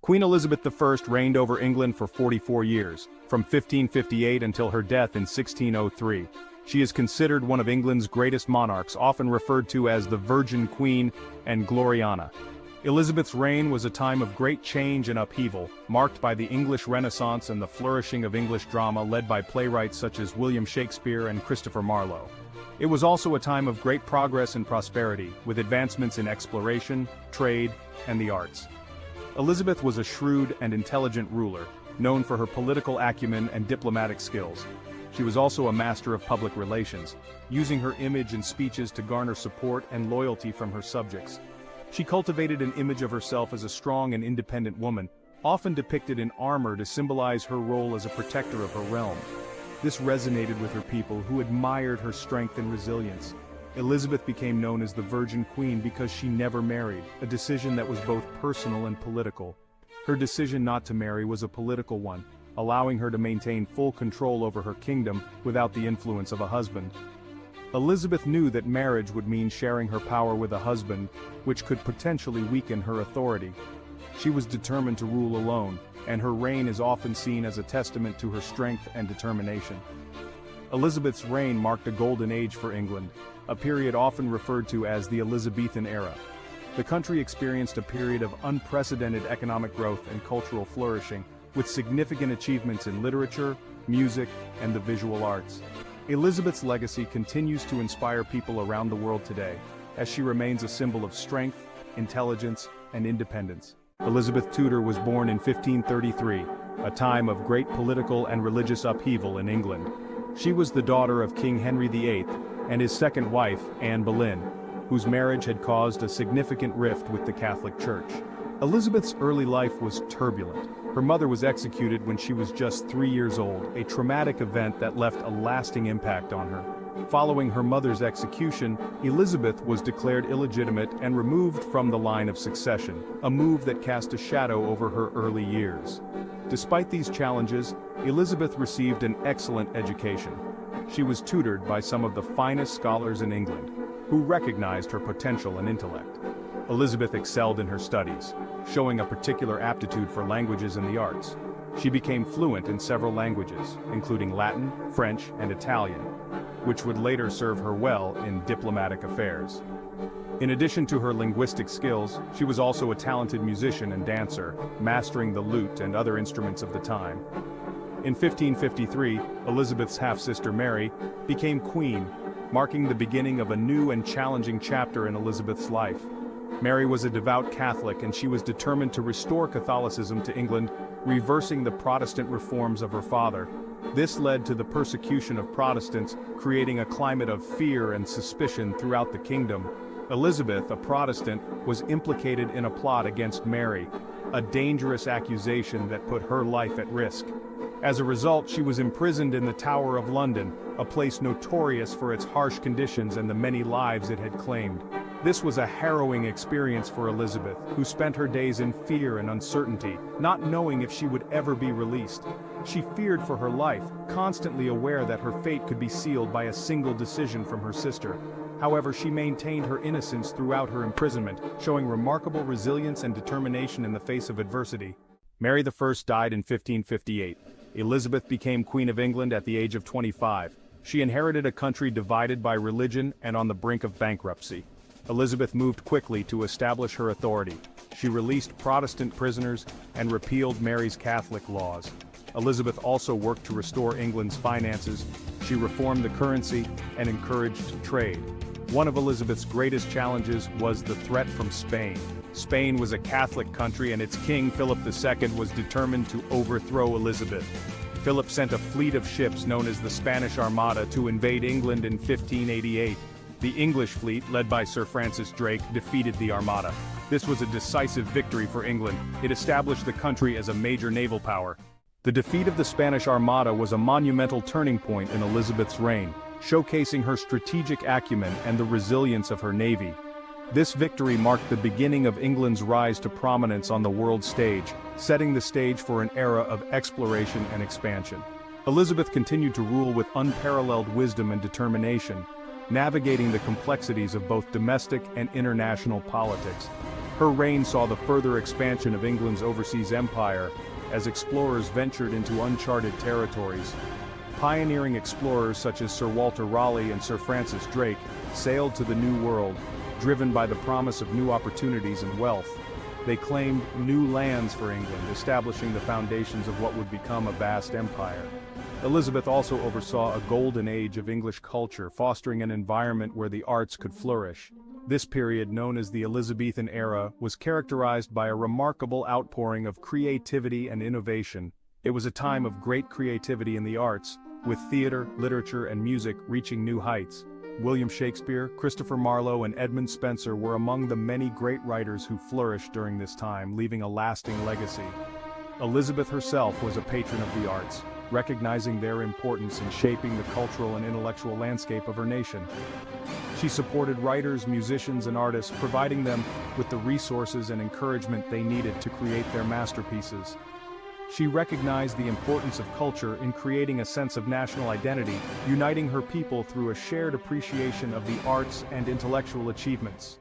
Queen Elizabeth I reigned over England for 44 years, from 1558 until her death in 1603. She is considered one of England's greatest monarchs, often referred to as the Virgin Queen and Gloriana. Elizabeth's reign was a time of great change and upheaval, marked by the English Renaissance and the flourishing of English drama led by playwrights such as William Shakespeare and Christopher Marlowe. It was also a time of great progress and prosperity, with advancements in exploration, trade, and the arts. Elizabeth was a shrewd and intelligent ruler, known for her political acumen and diplomatic skills. She was also a master of public relations, using her image and speeches to garner support and loyalty from her subjects. She cultivated an image of herself as a strong and independent woman, often depicted in armor to symbolize her role as a protector of her realm. This resonated with her people, who admired her strength and resilience. Elizabeth became known as the Virgin Queen because she never married, a decision that was both personal and political. Her decision not to marry was a political one, allowing her to maintain full control over her kingdom without the influence of a husband. Elizabeth knew that marriage would mean sharing her power with a husband, which could potentially weaken her authority. She was determined to rule alone, and her reign is often seen as a testament to her strength and determination. Elizabeth's reign marked a golden age for England, a period often referred to as the Elizabethan era. The country experienced a period of unprecedented economic growth and cultural flourishing, with significant achievements in literature, music, and the visual arts. Elizabeth's legacy continues to inspire people around the world today, as she remains a symbol of strength, intelligence, and independence. Elizabeth Tudor was born in 1533, a time of great political and religious upheaval in England. She was the daughter of King Henry VIII and his second wife, Anne Boleyn, whose marriage had caused a significant rift with the Catholic Church. Elizabeth's early life was turbulent. Her mother was executed when she was just 3 years old, a traumatic event that left a lasting impact on her. Following her mother's execution, Elizabeth was declared illegitimate and removed from the line of succession, a move that cast a shadow over her early years. Despite these challenges, Elizabeth received an excellent education. She was tutored by some of the finest scholars in England, who recognized her potential and intellect. Elizabeth excelled in her studies, showing a particular aptitude for languages and the arts. She became fluent in several languages, including Latin, French, and Italian, which would later serve her well in diplomatic affairs. In addition to her linguistic skills, she was also a talented musician and dancer, mastering the lute and other instruments of the time. In 1553, Elizabeth's half-sister Mary became queen, marking the beginning of a new and challenging chapter in Elizabeth's life. Mary was a devout Catholic, and she was determined to restore Catholicism to England, reversing the Protestant reforms of her father. This led to the persecution of Protestants, creating a climate of fear and suspicion throughout the kingdom. Elizabeth, a Protestant, was implicated in a plot against Mary, a dangerous accusation that put her life at risk. As a result, she was imprisoned in the Tower of London, a place notorious for its harsh conditions and the many lives it had claimed. This was a harrowing experience for Elizabeth, who spent her days in fear and uncertainty, not knowing if she would ever be released. She feared for her life, constantly aware that her fate could be sealed by a single decision from her sister. However, she maintained her innocence throughout her imprisonment, showing remarkable resilience and determination in the face of adversity. Mary I died in 1558. Elizabeth became Queen of England at the age of 25. She inherited a country divided by religion and on the brink of bankruptcy. Elizabeth moved quickly to establish her authority. She released Protestant prisoners and repealed Mary's Catholic laws. Elizabeth also worked to restore England's finances. She reformed the currency and encouraged trade. One of Elizabeth's greatest challenges was the threat from Spain. Spain was a Catholic country, and its king, Philip II, was determined to overthrow Elizabeth. Philip sent a fleet of ships known as the Spanish Armada to invade England in 1588. The English fleet, led by Sir Francis Drake, defeated the Armada. This was a decisive victory for England. It established the country as a major naval power. The defeat of the Spanish Armada was a monumental turning point in Elizabeth's reign, showcasing her strategic acumen and the resilience of her navy. This victory marked the beginning of England's rise to prominence on the world stage, setting the stage for an era of exploration and expansion. Elizabeth continued to rule with unparalleled wisdom and determination, navigating the complexities of both domestic and international politics. Her reign saw the further expansion of England's overseas empire, as explorers ventured into uncharted territories. Pioneering explorers such as Sir Walter Raleigh and Sir Francis Drake sailed to the New World, driven by the promise of new opportunities and wealth. They claimed new lands for England, establishing the foundations of what would become a vast empire. Elizabeth also oversaw a golden age of English culture, fostering an environment where the arts could flourish. This period, known as the Elizabethan era, was characterized by a remarkable outpouring of creativity and innovation. It was a time of great creativity in the arts, with theater, literature, and music reaching new heights. William Shakespeare, Christopher Marlowe, and Edmund Spenser were among the many great writers who flourished during this time, leaving a lasting legacy. Elizabeth herself was a patron of the arts, recognizing their importance in shaping the cultural and intellectual landscape of her nation. She supported writers, musicians, and artists, providing them with the resources and encouragement they needed to create their masterpieces. She recognized the importance of culture in creating a sense of national identity, uniting her people through a shared appreciation of the arts and intellectual achievements.